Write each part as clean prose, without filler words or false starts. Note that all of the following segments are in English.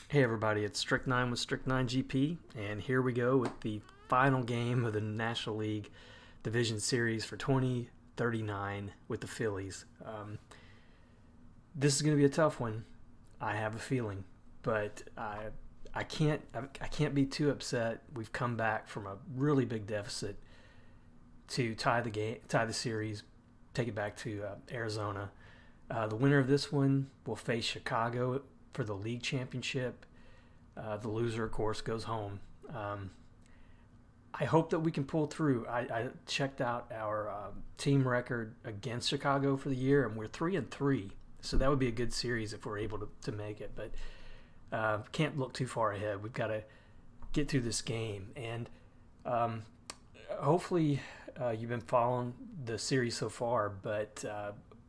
Hey everybody, it's Strict 9 with Strict 9 GP, and here we go with the final game of the National League Division Series for 2039 with the Phillies. This is going to be a tough one, I have a feeling, but I can't be too upset. We've come back from a really big deficit to tie the series, take it back to Arizona. The winner of this one will face Chicago for the league championship. The loser, of course, goes home. I hope that we can pull through. I checked out our team record against Chicago for the year, and we're 3-3. So that would be a good series if we're able to make it. But can't look too far ahead. We've got to get through this game, and hopefully you've been following the series so far. But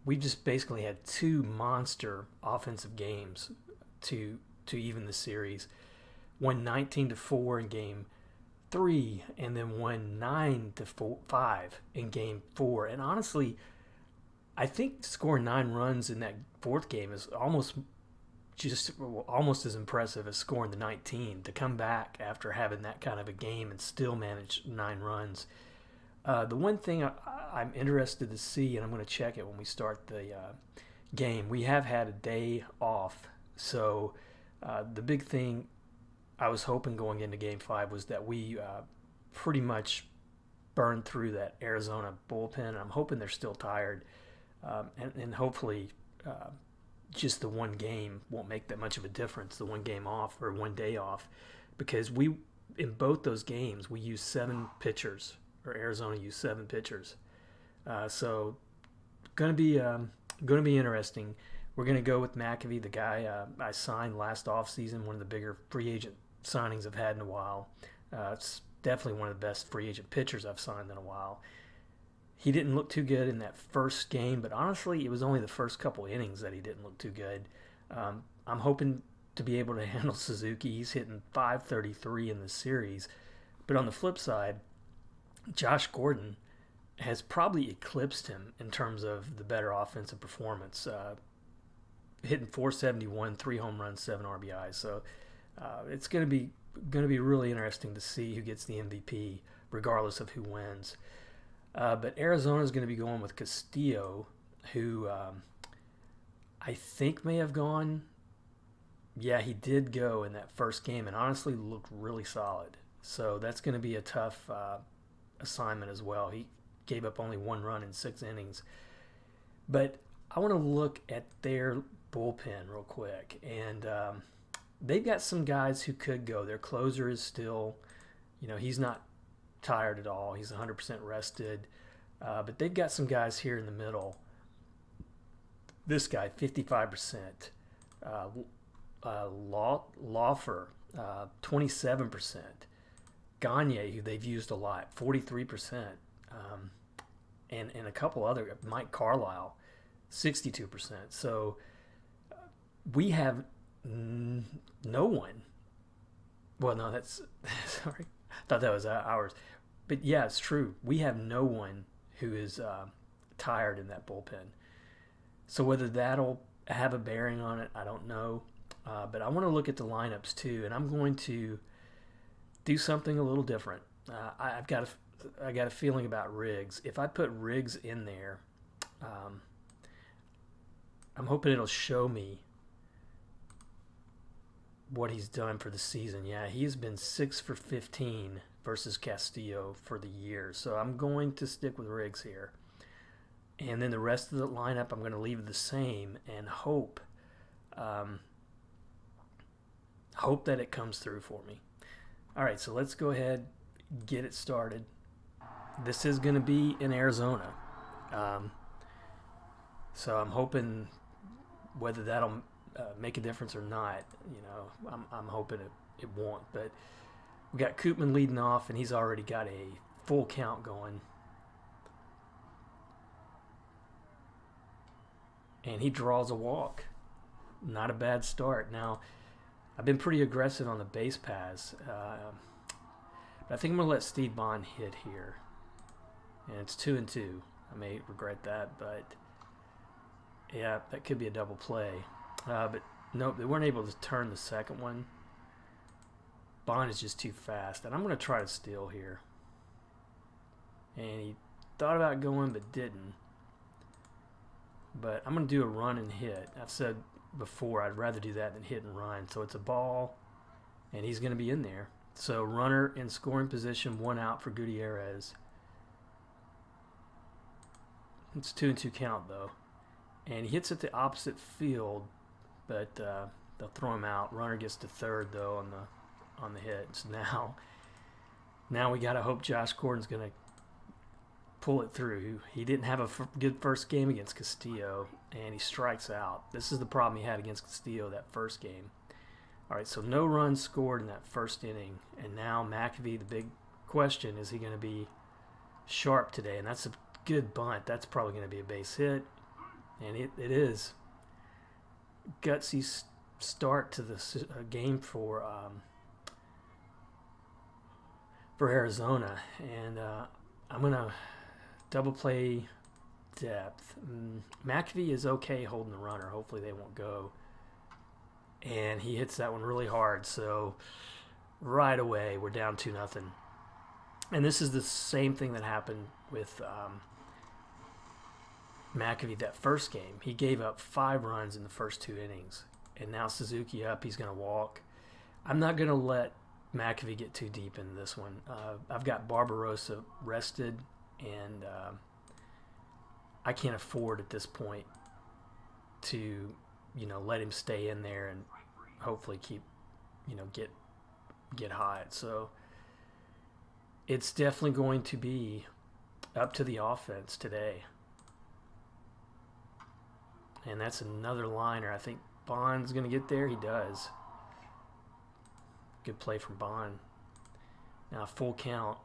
we just basically had two monster offensive games to even the series. Won 19-4 in game 3, and then won 9-5 in game 4. And honestly, I think scoring 9 runs in that fourth game is almost as impressive as scoring the 19. To come back after having that kind of a game and still manage 9 runs. The one thing I'm interested to see, and I'm going to check it when we start the game, we have had a day off. So the big thing I was hoping going into Game 5 was that we pretty much burned through that Arizona bullpen. And I'm hoping they're still tired. And hopefully just the one game won't make that much of a difference, the one game off or one day off. Because in both those games, we used 7 pitchers, or Arizona used 7 pitchers. So going to be interesting. We're going to go with McAvee, the guy I signed last offseason, one of the bigger free agent signings I've had in a while. It's definitely one of the best free agent pitchers I've signed in a while. He didn't look too good in that first game, but honestly, it was only the first couple innings that he didn't look too good. I'm hoping to be able to handle Suzuki. He's hitting .533 in the series. But on the flip side, Josh Gordon has probably eclipsed him in terms of the better offensive performance. Hitting .471, 3 home runs, 7 RBIs. So it's going to be really interesting to see who gets the MVP, regardless of who wins. But Arizona is going to be going with Castillo, who I think may have gone. Yeah, he did go in that first game, and honestly looked really solid. So that's going to be a tough assignment as well. He gave up only 1 run in 6 innings. But I want to look at their bullpen real quick, and they've got some guys who could go. Their closer is still, he's not tired at all. He's 100% rested. But they've got some guys here in the middle. This guy, 55%. Laufer, 27%. Gagne, who they've used a lot, 43%. And a couple other, Mike Carlisle, 62%. So we have no one. Well, no, that's sorry. I thought that was ours. But yeah, it's true. We have no one who is tired in that bullpen. So whether that'll have a bearing on it, I don't know. But I want to look at the lineups too, and I'm going to do something a little different. I got a feeling about Riggs. If I put Riggs in there, I'm hoping it'll show me what he's done for the season. Yeah, he's been 6 for 15 versus Castillo for the year. So I'm going to stick with Riggs here. And then the rest of the lineup, I'm going to leave the same and hope that it comes through for me. All right, so let's go ahead, get it started. This is going to be in Arizona. So I'm hoping whether that'll make a difference or not, I'm hoping it won't. But we got Koopman leading off, and he's already got a full count going. And he draws a walk. Not a bad start. Now, I've been pretty aggressive on the base paths. But I think I'm going to let Steve Bond hit here. And it's 2-2. I may regret that, but yeah, that could be a double play. But Nope, they weren't able to turn the second one. Bond is just too fast. And I'm going to try to steal here. And he thought about going but didn't. But I'm going to do a run and hit. I've said before I'd rather do that than hit and run. So it's a ball, and he's going to be in there. So runner in scoring position, 1 out for Gutierrez. It's 2-2 count, though. And he hits it the opposite field, but they'll throw him out. Runner gets to third, though, on the hit. So now we got to hope Josh Gordon's going to pull it through. He didn't have a good first game against Castillo, and he strikes out. This is the problem he had against Castillo that first game. All right, so no runs scored in that first inning, and now McAfee, the big question, is he going to be sharp today? And that's a good bunt. That's probably going to be a base hit, and it is. Gutsy start to the game for Arizona, and I'm going to double play depth. McAfee is okay holding the runner. Hopefully they won't go. And he hits that one really hard. So right away we're down 2-0. And this is the same thing that happened with McAfee that first game. He gave up 5 runs in the first 2 innings. And now Suzuki up. He's going to walk. I'm not going to let McAfee get too deep into this one. I've got Barbarossa rested, and I can't afford at this point to, let him stay in there and hopefully keep, get hot. So it's definitely going to be up to the offense today. And that's another liner. I think Bond's going to get there. He does. Good play from Bond. Now full count.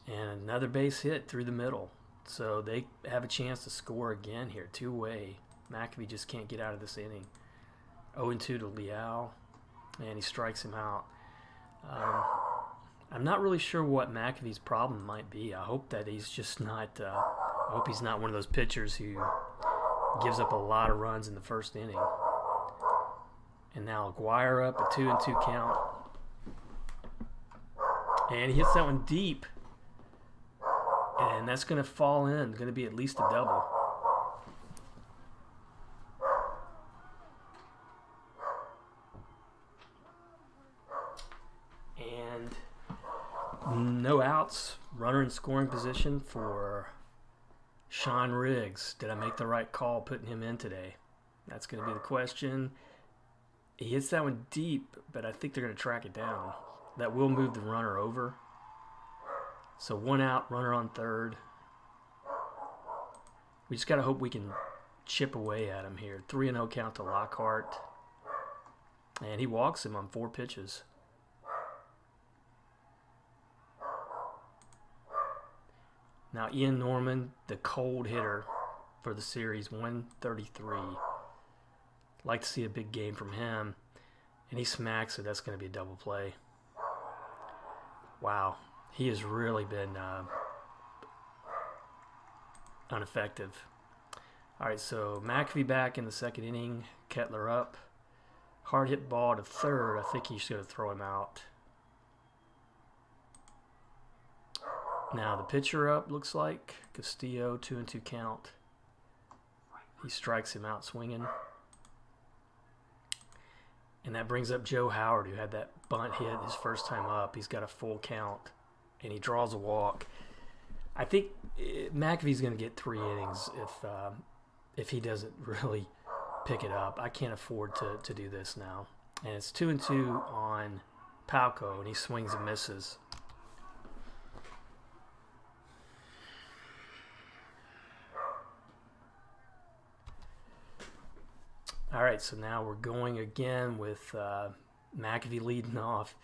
And another base hit through the middle. So they have a chance to score again here. 2-way. McAfee just can't get out of this inning. 0-2 to Leal. And he strikes him out. I'm not really sure what McAfee's problem might be. I hope that he's just not... I hope he's not one of those pitchers who gives up a lot of runs in the first inning. And now Aguirre up, a 2-2 count. And he hits that one deep. And that's going to fall in. Going to be at least a double. And no outs. Runner in scoring position for Sean Riggs. Did I make the right call putting him in today? That's going to be the question. He hits that one deep, but I think they're going to track it down. That will move the runner over. So 1 out, runner on third. We just got to hope we can chip away at him here. 3-0 count to Lockhart. And he walks him on 4 pitches. Now Ian Norman, the cold hitter for the series, 133. Like to see a big game from him. And he smacks it. That's going to be a double play. Wow. He has really been ineffective. All right, so McAfee back in the second inning. Kettler up. Hard hit ball to third. I think he's going to throw him out. Now the pitcher up, looks like. Castillo, 2-2 count. He strikes him out swinging. And that brings up Joe Howard, who had that bunt hit his first time up. He's got a full count, and he draws a walk. I think McAfee's going to get 3 innings if he doesn't really pick it up. I can't afford to do this now. And it's 2-2 on Palco, and he swings and misses. All right, so now we're going again with McAfee leading off,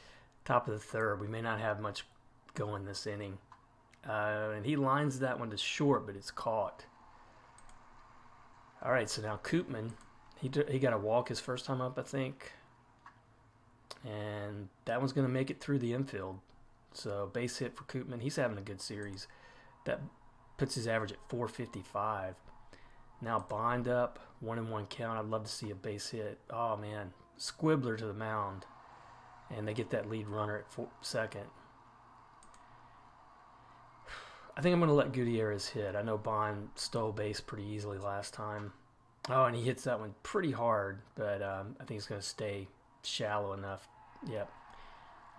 top of the third. We may not have much going this inning. And he lines that one to short, but it's caught. All right, so now Koopman, he got a walk his first time up, I think. And that one's going to make it through the infield. So base hit for Koopman. He's having a good series. That puts his average at 455. Now Bond up, 1-1 count. I'd love to see a base hit. Oh man, Squibbler to the mound, and they get that lead runner at second. I think I'm going to let Gutierrez hit. I know Bond stole base pretty easily last time. Oh, and he hits that one pretty hard, but I think it's going to stay shallow enough. Yep.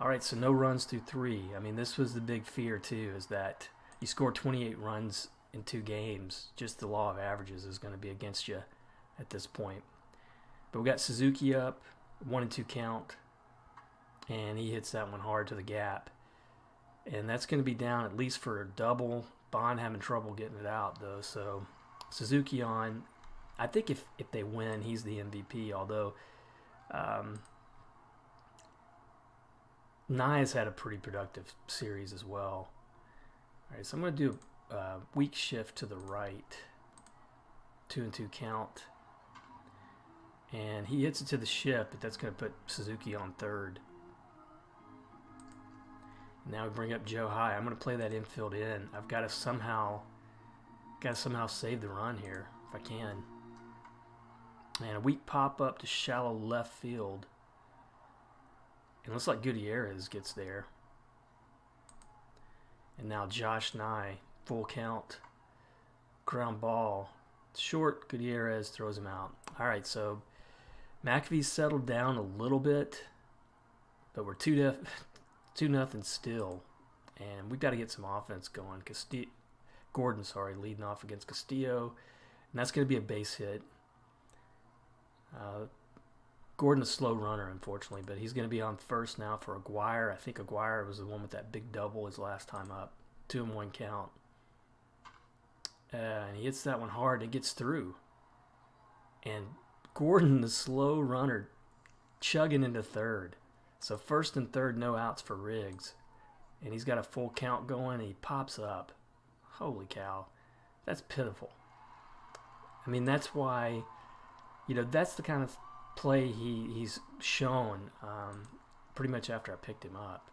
All right, so no runs through 3. I mean, this was the big fear, too, is that you score 28 runs in 2 games. Just the law of averages is going to be against you at this point. But we got Suzuki up, 1-2 count, and he hits that one hard to the gap. And that's going to be down at least for a double. Bond having trouble getting it out, though. So Suzuki on. I think if they win, he's the MVP, although Nye's had a pretty productive series as well. All right, so I'm going to do a weak shift to the right. 2-2 count. And he hits it to the shift, but that's going to put Suzuki on third. Now we bring up Joe High. I'm going to play that infield in. I've got to somehow save the run here if I can. And a weak pop up to shallow left field. It looks like Gutierrez gets there. And now Josh Nye, full count, ground ball, short. Gutierrez throws him out. All right, so McAfee's settled down a little bit, but we're 2-0 still, and we've got to get some offense going. Gordon, leading off against Castillo, and that's going to be a base hit. Gordon a slow runner, unfortunately, but he's going to be on first now for Aguirre. I think Aguirre was the one with that big double his last time up. 2-1 count. And he hits that one hard and it gets through. And Gordon, the slow runner, chugging into third. So first and third, no outs for Riggs. And he's got a full count going and he pops up. Holy cow. That's pitiful. I mean, that's why, that's the kind of play he's shown pretty much after I picked him up.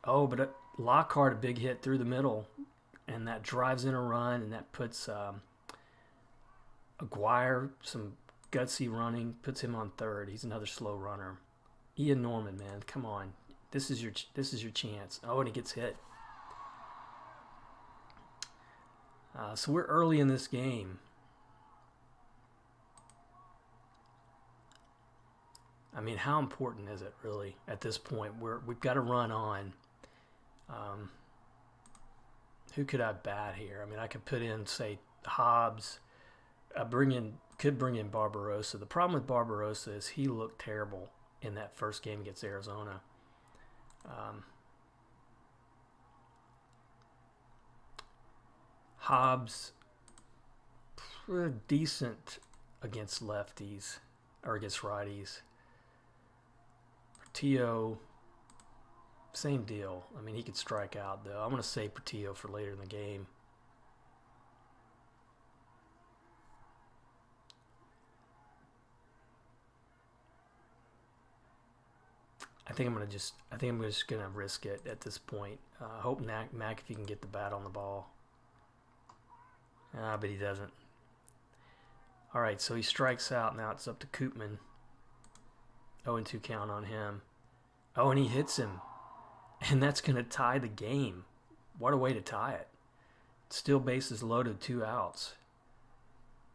Oh, but Lockhart, a big hit through the middle, and that drives in a run, and that puts Aguirre, some gutsy running, puts him on third. He's another slow runner. Ian Norman, man, come on. This is your chance. Oh, and he gets hit. So we're early in this game. I mean, how important is it really at this point? We've got to run on. Who could I bat here? I mean, I could put in, say, Hobbs. Could bring in Barbarossa. The problem with Barbarossa is he looked terrible in that first game against Arizona. Hobbs, decent against lefties or against righties. Portillo, same deal. I mean, he could strike out, though. I'm going to save Portillo for later in the game. I think I'm just going to risk it at this point. Hope McAfee can get the bat on the ball. But he doesn't. All right, so he strikes out. Now it's up to Koopman. 0-2 count on him. Oh, and he hits him. And that's going to tie the game. What a way to tie it. Still bases loaded, 2 outs.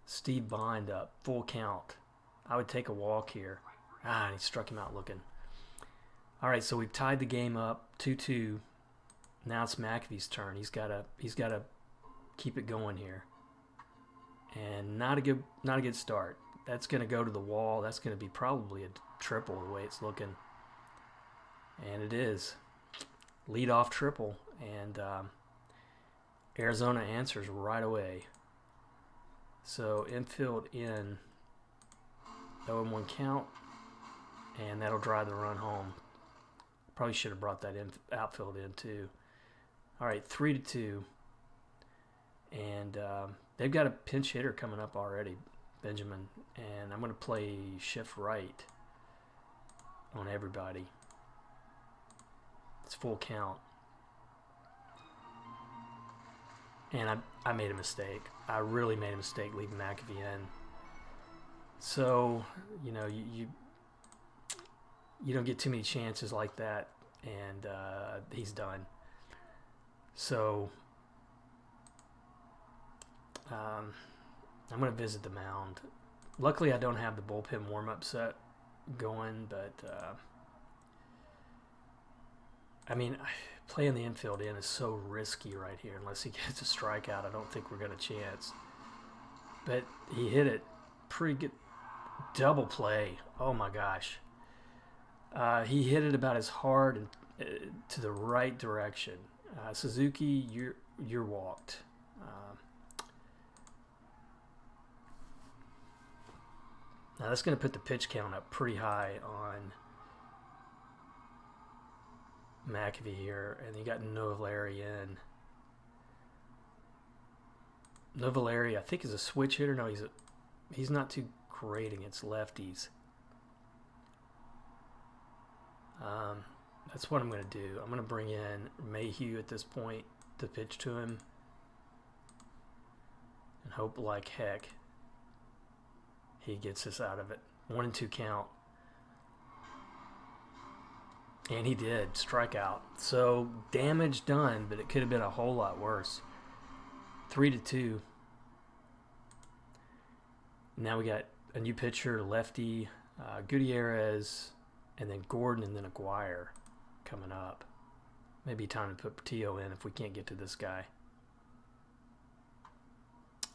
Steve Bond up, full count. I would take a walk here. And he struck him out looking. All right, so we've tied the game up, 2-2. Now it's McAfee's turn. He's got to keep it going here. And not a good start. That's going to go to the wall. That's going to be probably a triple the way it's looking. And it is. Leadoff triple. And Arizona answers right away. So infield in, 0-1 count. And that'll drive the run home. Probably should have brought that outfield in too. All right, 3-2. And they've got a pinch hitter coming up already, Benjamin. And I'm going to play shift right on everybody. It's full count. And I made a mistake. I really made a mistake leaving McAfee in. So, you know, you don't get too many chances like that, and he's done. So I'm going to visit the mound. Luckily, I don't have the bullpen warm-up set going, but I mean, playing the infield in is so risky right here. Unless he gets a strikeout, I don't think we're got a chance. But he hit it pretty good. Double play. Oh my gosh. He hit it about as hard and to the right direction. Suzuki, you're walked. Now that's going to put the pitch count up pretty high on McAfee here, and you got Novaleri in. Novaleri, I think, is a switch hitter. No, he's not too great against lefties. That's what I'm going to do. I'm going to bring in Mayhew at this point to pitch to him and hope like heck he gets us out of it. 1-2 count. And he did. Strikeout. So damage done, but it could have been a whole lot worse. 3-2. Now we got a new pitcher, lefty, Gutierrez, and then Gordon, and then Aguirre coming up. Maybe time to put Portillo in if we can't get to this guy.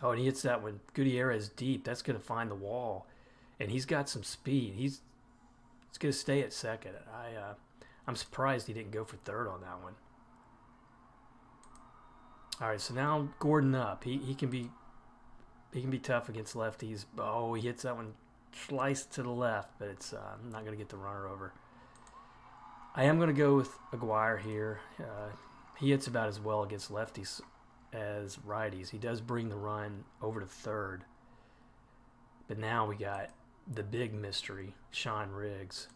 Oh, and he hits that one. Gutierrez deep. That's going to find the wall. And he's got some speed. He's going to stay at second. I'm surprised he didn't go for third on that one. All right, so now Gordon up. He can be tough against lefties. Oh, he hits that one sliced to the left, but it's not going to get the runner over. I am going to go with Aguirre here. He hits about as well against lefties as righties. He does bring the run over to third. But now we got the big mystery, Sean Riggs.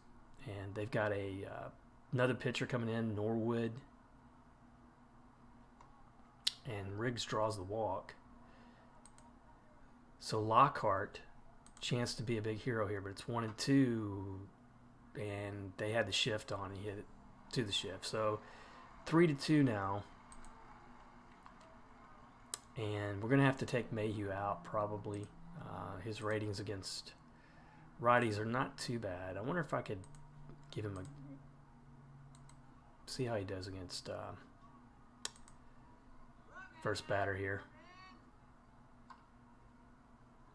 And they've got another pitcher coming in, Norwood. And Riggs draws the walk. So Lockhart, chance to be a big hero here, but it's 1-2. And they had the shift on. He hit it to the shift. So 3-2 now. And we're going to have to take Mayhew out probably. His ratings against righties are not too bad. I wonder if I could give him see how he does against first batter here.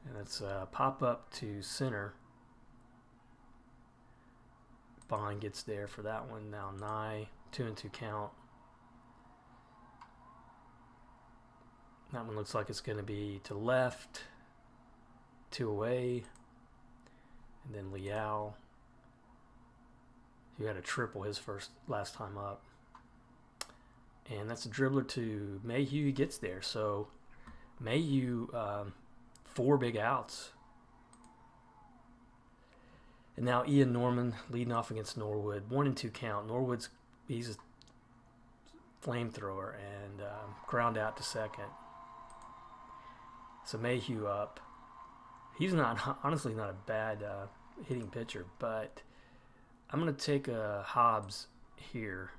And let's pop up to center. Bond gets there for that one. Now Nye, 2-2 count. That one looks like it's going to be to left, 2 away, and then Liao. He had a triple his last time up. And that's a dribbler to Mayhew. He gets there. So Mayhew, 4 big outs. And now Ian Norman leading off against Norwood. 1-2 count. He's a flamethrower and ground out to second. So Mayhew up. He's honestly not a bad hitting pitcher, but I'm going to take a Hobbs here.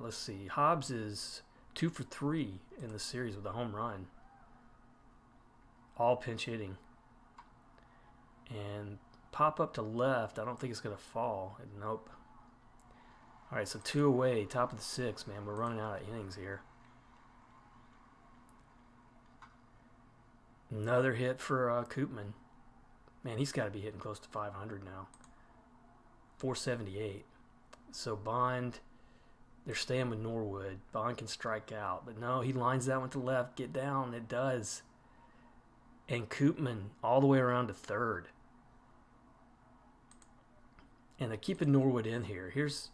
Let's see. Hobbs is 2 for 3 in the series with a home run. All pinch hitting. And pop up to left. I don't think it's going to fall. Nope. All right, so 2 away, top of the 6th, man. We're running out of innings here. Another hit for Koopman. Man, he's got to be hitting close to 500 now. 478. So Bond, they're staying with Norwood. Bond can strike out. But no, he lines that one to left. Get down. It does. And Koopman all the way around to third. And they're keeping Norwood in here. He's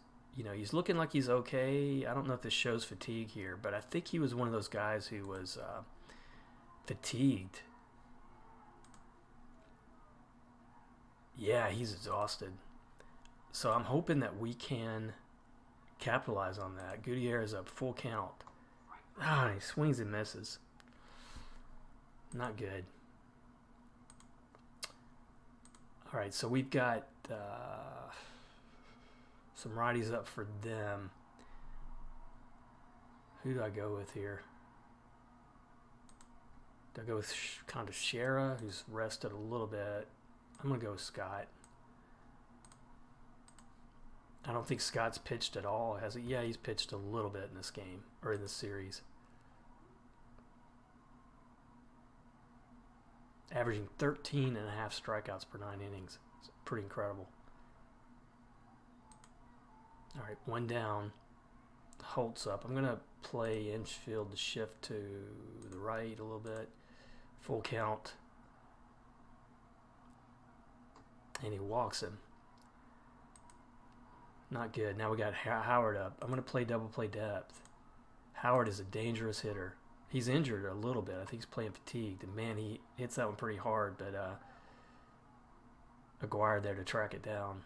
looking like he's okay. I don't know if this shows fatigue here, but I think he was one of those guys who was fatigued. Yeah, he's exhausted. So I'm hoping that we can capitalize on that. Gutierrez up, full count. Ah, he swings and misses. Not good. All right, so we've got some righties up for them. Who do I go with here? Do I go with kind of Shera, who's rested a little bit? I'm going to go with Scott. I don't think Scott's pitched at all, has he? Yeah, he's pitched a little bit in this game, or in this series. Averaging 13 and a half strikeouts per 9 innings. It's pretty incredible. All right, one down. Holt's up. I'm going to play infield to shift to the right a little bit. Full count. And he walks him. Not good. Now we got Howard up. I'm going to play double play depth. Howard is a dangerous hitter. He's injured a little bit. I think he's playing fatigued. And, man, he hits that one pretty hard. But Aguirre there to track it down.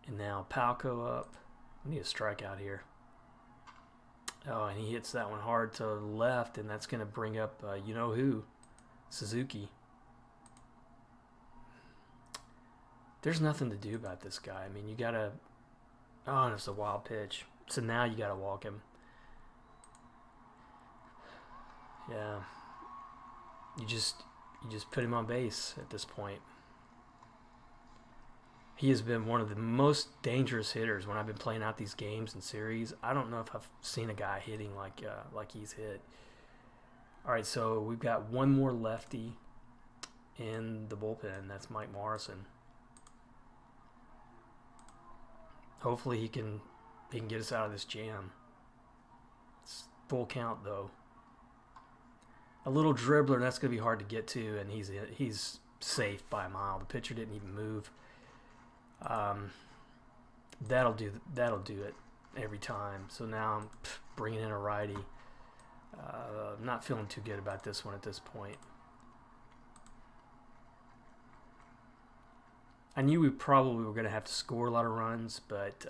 And now Palco up. We need a strikeout here. Oh, and he hits that one hard to the left, and that's going to bring up you-know-who, Suzuki. There's nothing to do about this guy. I mean, you got to... Oh, and it's a wild pitch. So now you got to walk him. Yeah. You just put him on base at this point. He has been one of the most dangerous hitters when I've been playing out these games and series. I don't know if I've seen a guy hitting like he's hit. All right, so we've got one more lefty in the bullpen. That's Mike Morrison. Hopefully he can get us out of this jam. It's full count though. A little dribbler, that's going to be hard to get to, and he's safe by a mile. The pitcher didn't even move. That'll do it every time. So now I'm bringing in a righty. I'm not feeling too good about this one at this point. I knew we probably were going to have to score a lot of runs, but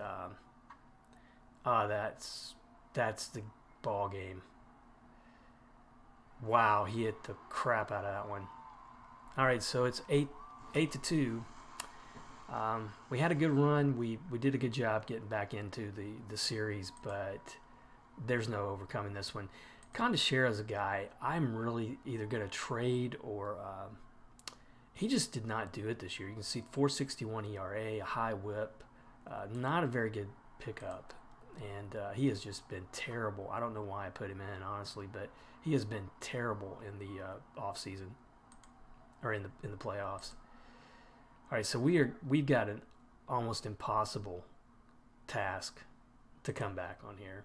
that's the ball game. Wow, he hit the crap out of that one. All right, so it's 8-2. We had a good run. We did a good job getting back into the series, but there's no overcoming this one. Condeshera is a guy I'm really either going to trade or he just did not do it this year. You can see 4.61 ERA, a high whip, not a very good pickup, and he has just been terrible. I don't know why I put him in, honestly, but he has been terrible in the off season or in the playoffs. All right, so we've got an almost impossible task to come back on here.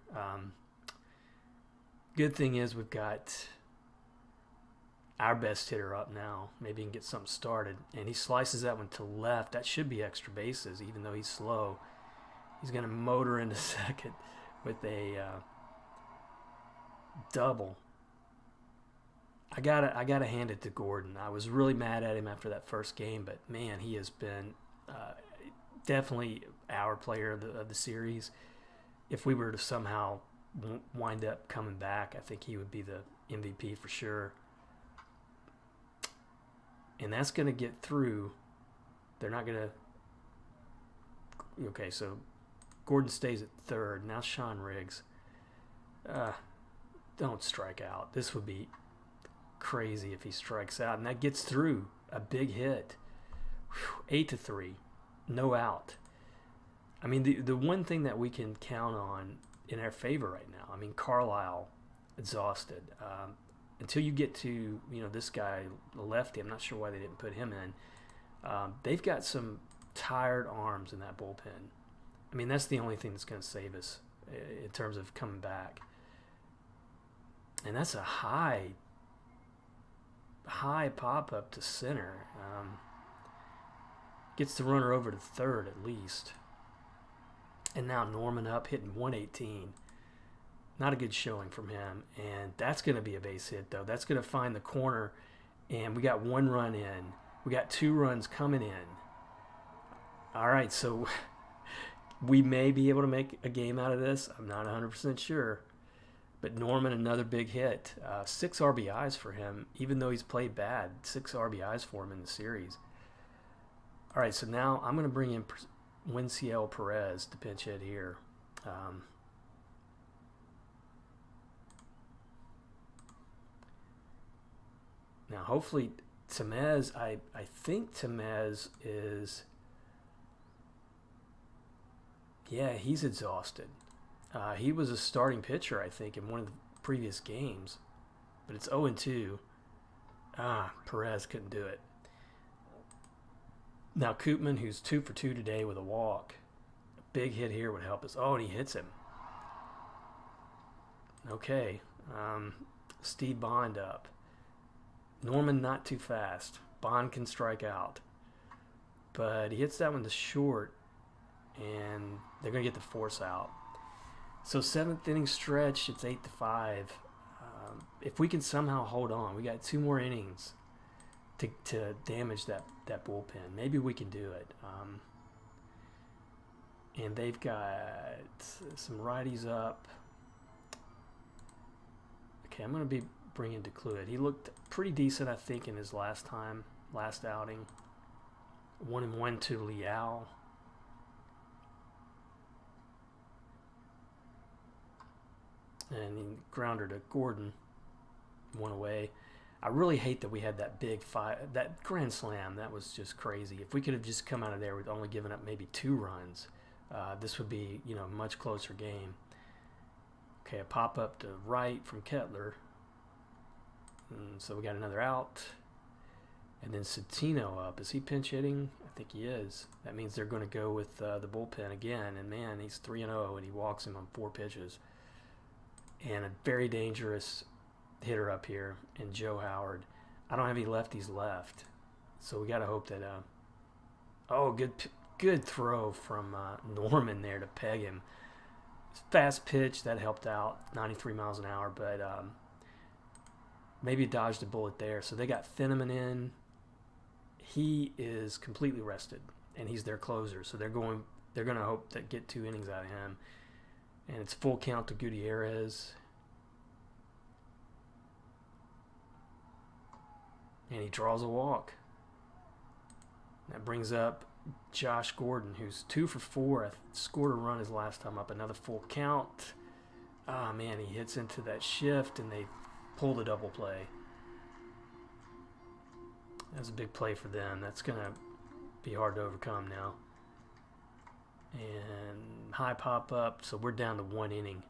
Good thing is we've got our best hitter up now. Maybe he can get something started. And he slices that one to left. That should be extra bases, even though he's slow. He's going to motor into second with a double. I gotta hand it to Gordon. I was really mad at him after that first game, but man, he has been definitely our player of the series. If we were to somehow wind up coming back, I think he would be the MVP for sure. And that's going to get through. They're not going to... Okay, so Gordon stays at third. Now Sean Riggs. Don't strike out. This would be crazy if he strikes out. And that gets through. A big hit. 8-3. No out. I mean, the one thing that we can count on in our favor right now, I mean, Carlisle, exhausted. Until you get to, this guy, the lefty, I'm not sure why they didn't put him in. They've got some tired arms in that bullpen. I mean, that's the only thing that's going to save us in terms of coming back. And that's a high pop-up to center. Gets the runner over to third at least. And now Norman up, hitting 118. Not a good showing from him. And that's going to be a base hit, though. That's going to find the corner. And we got one run in. We got 2 runs coming in. All right, so We may be able to make a game out of this. I'm not 100% sure. But Norman, another big hit. 6 RBIs for him, even though he's played bad. 6 RBIs for him in the series. All right, so now I'm going to bring in Wenciel Perez to pinch hit here. Now, hopefully, Tamez, I think Tamez is, yeah, he's exhausted. He was a starting pitcher, I think, in one of the previous games. But it's 0-2. Perez couldn't do it. Now, Koopman, who's 2 for 2 today with a walk. A big hit here would help us. Oh, and he hits him. Okay. Steve Bond up. Norman not too fast. Bond can strike out. But he hits that one to short, and they're going to get the force out. So 7th inning stretch, it's 8-5. If we can somehow hold on, we got 2 more innings to damage that bullpen. Maybe we can do it. And they've got some righties up. Okay, I'm going to be bringing DeCluet. He looked pretty decent, I think, in his last outing. 1-1 to Liao. And he grounder to Gordon. 1 away. I really hate that we had that that grand slam. That was just crazy. If we could have just come out of there with only giving up maybe 2 runs, this would be, a much closer game. Okay, a pop up to right from Kettler. So we got another out. And then Citino up. Is he pinch hitting? I think he is. That means they're going to go with the bullpen again. And man, he's 3-0 and he walks him on 4 pitches. And a very dangerous hitter up here in Joe Howard. I don't have any lefties left. So we got to hope that... good throw from Norman there to peg him. Fast pitch, that helped out. 93 miles an hour, but... maybe dodged a bullet there. So they got Finneman in. He is completely rested, and he's their closer. So they're going to hope to get 2 innings out of him. And it's full count to Gutierrez. And he draws a walk. That brings up Josh Gordon, who's 2 for 4. Scored a run his last time up. Another full count. Man, he hits into that shift, and they pull the double play. That's a big play for them. That's going to be hard to overcome now. And high pop up, so we're down to 1 inning.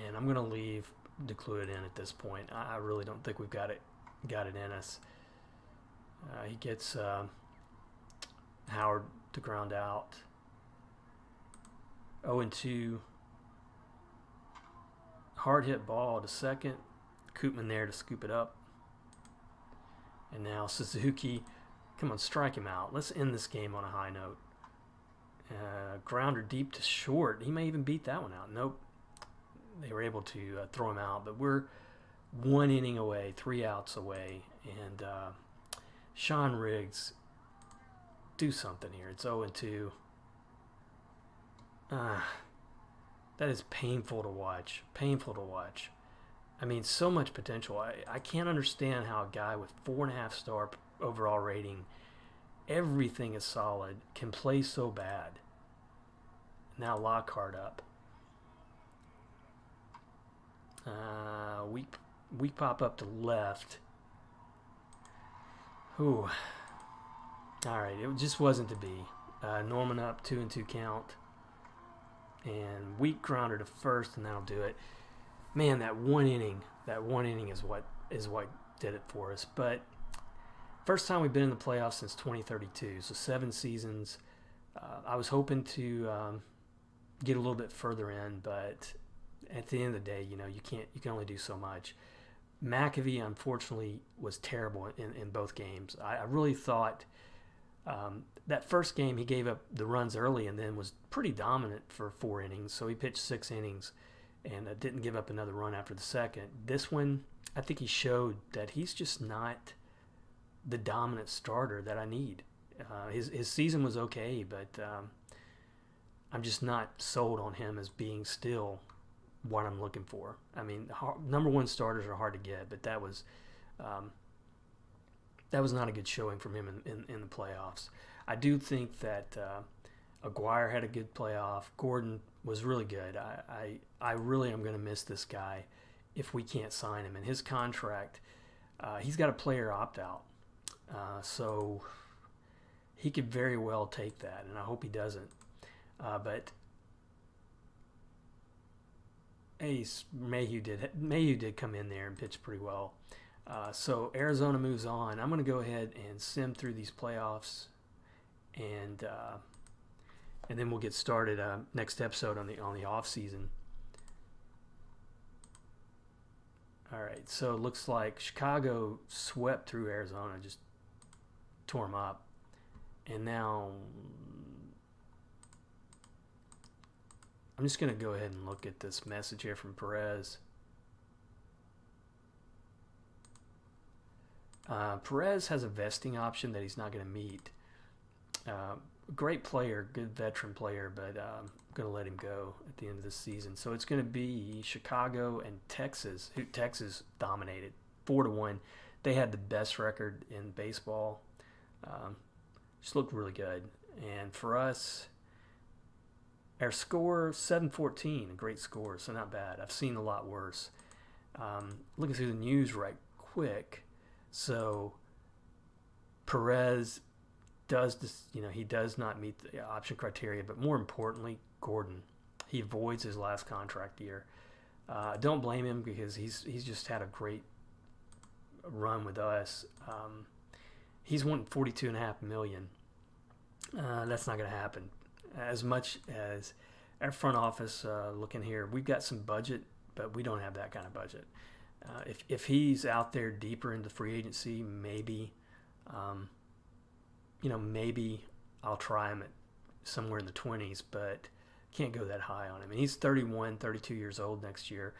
And I'm going to leave DeCluet in at this point. I really don't think we've got it in us. He gets Howard to ground out. 0-2. Hard hit ball to second. Koopman there to scoop it up. And now Suzuki. Come on, strike him out. Let's end this game on a high note. Grounder deep to short. He may even beat that one out. Nope. They were able to throw him out. But we're 1 inning away, 3 outs away. And Sean Riggs, do something here. It's 0-2. That is painful to watch. Painful to watch. I mean, so much potential. I can't understand how a guy with 4.5-star overall rating, everything is solid, can play so bad. Now Lockhart up. Weak pop up to left. Ooh. All right, it just wasn't to be. Norman up, 2-2 count. And weak grounder to first, and that'll do it. Man, that one inning is what did it for us. But first time we've been in the playoffs since 2032, so 7 seasons. I was hoping to get a little bit further in, but at the end of the day, you can only do so much. McAvee, unfortunately, was terrible in both games. I really thought that first game he gave up the runs early and then was pretty dominant for 4 innings. So he pitched 6 innings and didn't give up another run after the second. This one, I think he showed that he's just not the dominant starter that I need. His season was okay, but I'm just not sold on him as being still what I'm looking for. I mean, number one starters are hard to get, but that was not a good showing from him in the playoffs. I do think that Aguirre had a good playoff. Gordon was really good. I really am going to miss this guy if we can't sign him. And his contract, he's got a player opt-out. So he could very well take that, and I hope he doesn't. But Ace Mayhew did come in there and pitch pretty well. So Arizona moves on. I'm going to go ahead and sim through these playoffs, and then we'll get started next episode on the off season. All right, so it looks like Chicago swept through Arizona, just tore them up, and now I'm just going to go ahead and look at this message here from Perez. Perez has a vesting option that he's not going to meet. Great player, good veteran player, but I'm going to let him go at the end of the season. So it's going to be Chicago and Texas, who Texas dominated 4-1. They had the best record in baseball. Just looked really good. And for us, our score 7-14, a great score, so not bad. I've seen a lot worse. Looking through the news right quick. So Perez does this, he does not meet the option criteria, but more importantly, Gordon, he avoids his last contract year. Don't blame him because he's just had a great run with us. He's wanting $42.5 million. That's not going to happen. As much as our front office looking here, we've got some budget, but we don't have that kind of budget. If he's out there deeper into free agency, maybe, maybe I'll try him at somewhere in the 20s, but can't go that high on him. And he's 31, 32 years old next year.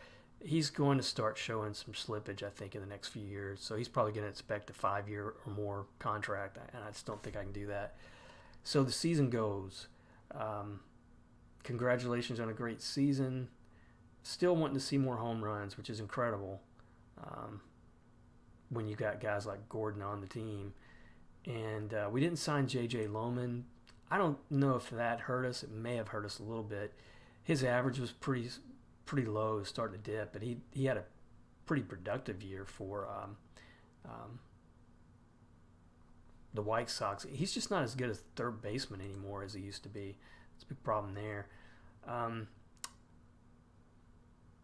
He's going to start showing some slippage, I think, in the next few years. So he's probably going to expect a 5-year or more contract, and I just don't think I can do that. So the season goes. Congratulations on a great season. Still wanting to see more home runs, which is incredible when you got guys like Gordon on the team. And we didn't sign J.J. Lohman. I don't know if that hurt us. It may have hurt us a little bit. His average was pretty low, starting to dip, but he had a pretty productive year for the White Sox. He's just not as good as third baseman anymore as he used to be. It's a big problem there.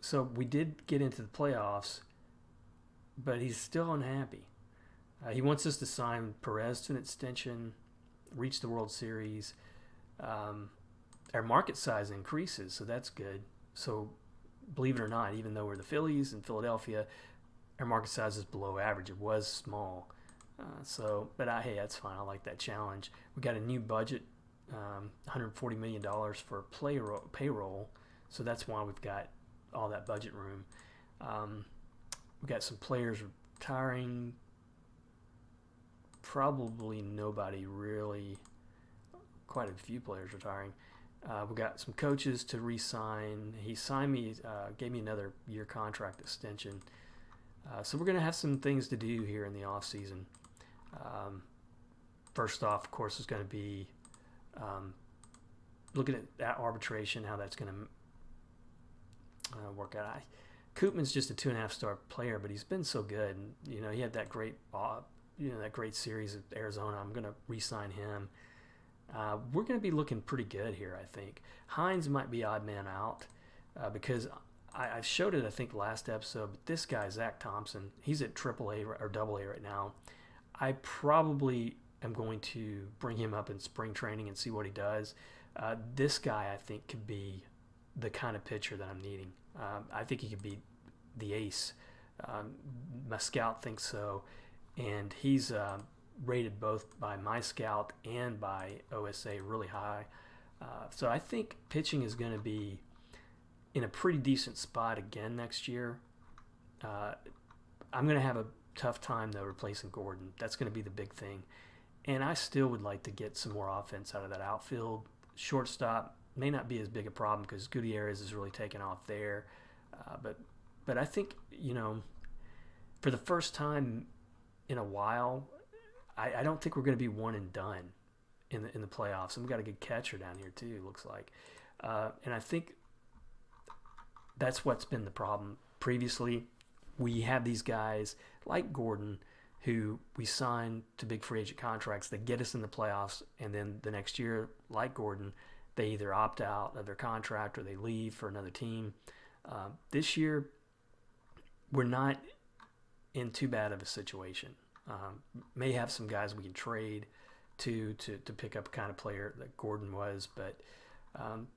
So we did get into the playoffs, but he's still unhappy. He wants us to sign Perez to an extension, reach the World Series. Our market size increases, so that's good. So believe it or not, even though we're the Phillies in Philadelphia, our market size is below average. It was small. But hey, that's fine. I like that challenge. We got a new budget, $140 million for payroll, so that's why we've got all that budget room. We got some players retiring. Probably nobody really, quite a few players retiring. We got some coaches to re-sign. He signed me, gave me another year contract extension. So we're going to have some things to do here in the off season. First off, of course, is going to be looking at that arbitration, how that's going to work out. Koopman's just a 2.5-star player, but he's been so good. And, he had that great, that great series at Arizona. I'm going to re-sign him. We're going to be looking pretty good here, I think. Hines might be odd man out because I showed it, I think, last episode. But this guy, Zach Thompson, he's at AAA or AA right now. I probably am going to bring him up in spring training and see what he does. This guy, I think, could be the kind of pitcher that I'm needing. I think he could be the ace. My scout thinks so. And he's rated both by my scout and by OSA really high. So I think pitching is going to be in a pretty decent spot again next year. I'm going to have tough time though replacing Gordon. That's going to be the big thing. And I still would like to get some more offense out of that outfield. Shortstop may not be as big a problem because Gutierrez is really taking off there. But I think, for the first time in a while, I don't think we're going to be one and done in the playoffs. And we've got a good catcher down here too, it looks like. And I think that's what's been the problem. Previously, we have these guys like Gordon who we sign to big free agent contracts that get us in the playoffs, and then the next year, like Gordon, they either opt out of their contract or they leave for another team. This year, we're not in too bad of a situation. May have some guys we can trade to pick up a kind of player that Gordon was, but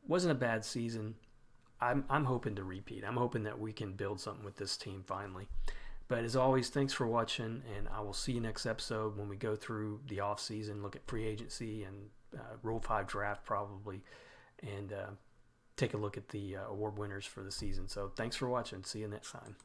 wasn't a bad season. I'm hoping to repeat. I'm hoping that we can build something with this team finally. But as always, thanks for watching, and I will see you next episode when we go through the off season, look at free agency and Rule 5 draft probably, and take a look at the award winners for the season. So thanks for watching. See you next time.